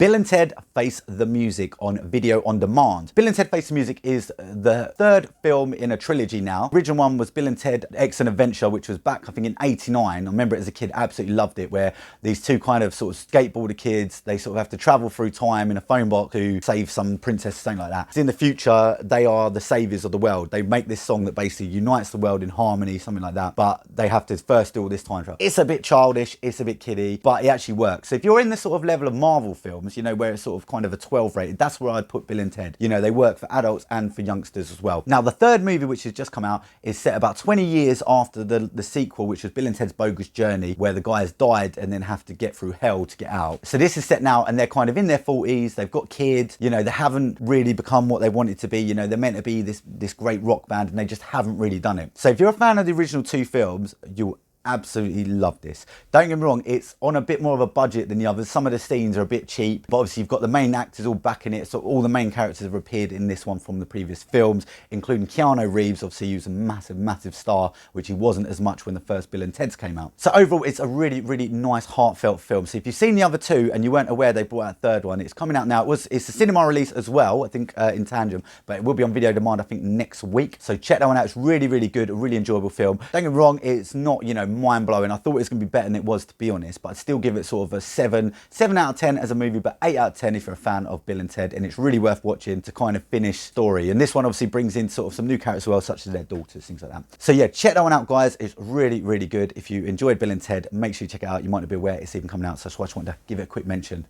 Bill and Ted Face the Music on video on demand. Bill and Ted Face the Music is the third film in a trilogy now. The original one was Bill and Ted Excellent Adventure, which was back, I think, in '89. I remember it as a kid, absolutely loved it, where these two kind of sort of skateboarder kids, they sort of have to travel through time in a phone box to save some princess, something like that. In the future, they are the saviors of the world. They make this song that basically unites the world in harmony, something like that, but they have to first do all this time travel. It's a bit childish, it's a bit kiddie, but it actually works. So if you're in the sort of level of Marvel films, you know, where it's sort of kind of a 12 rated, that's where I'd put Bill and Ted. You know, they work for adults and for youngsters as well. Now, the third movie, which has just come out, is set about 20 years after the sequel, which was Bill and Ted's Bogus Journey, where the guys died and then have to get through hell to get out. So this is set now, and they're kind of in their 40s, they've got kids, you know, they haven't really become what they wanted to be, you know, they're meant to be this great rock band, and they just haven't really done it. So if you're a fan of the original two films, you'll absolutely love this. Don't get me wrong, it's on a bit more of a budget than the others. Some of the scenes are a bit cheap, but obviously you've got the main actors all back in it, so all the main characters have appeared in this one from the previous films, including Keanu Reeves. Obviously he was a massive star, which he wasn't as much when the first Bill and Ted's came out. So overall, it's a really nice, heartfelt film. So if you've seen the other two and you weren't aware they brought out a third one, it's coming out now. It's a cinema release as well, I think, in tandem, but it will be on video demand, I think, next week. So check that one out. It's really good, a really enjoyable film. Don't get me wrong, it's not, you know, mind-blowing. I thought it was going to be better than it was, to be honest, but I'd still give it sort of a 7 out of 10 as a movie, but 8 out of 10 if you're a fan of Bill and Ted, and it's really worth watching to kind of finish story. And this one obviously brings in sort of some new characters as well, such as their daughters, things like that. So yeah, check that one out, guys. It's really good. If you enjoyed Bill and Ted, make sure you check it out. You might not be aware it's even coming out, so I just wanted to give it a quick mention.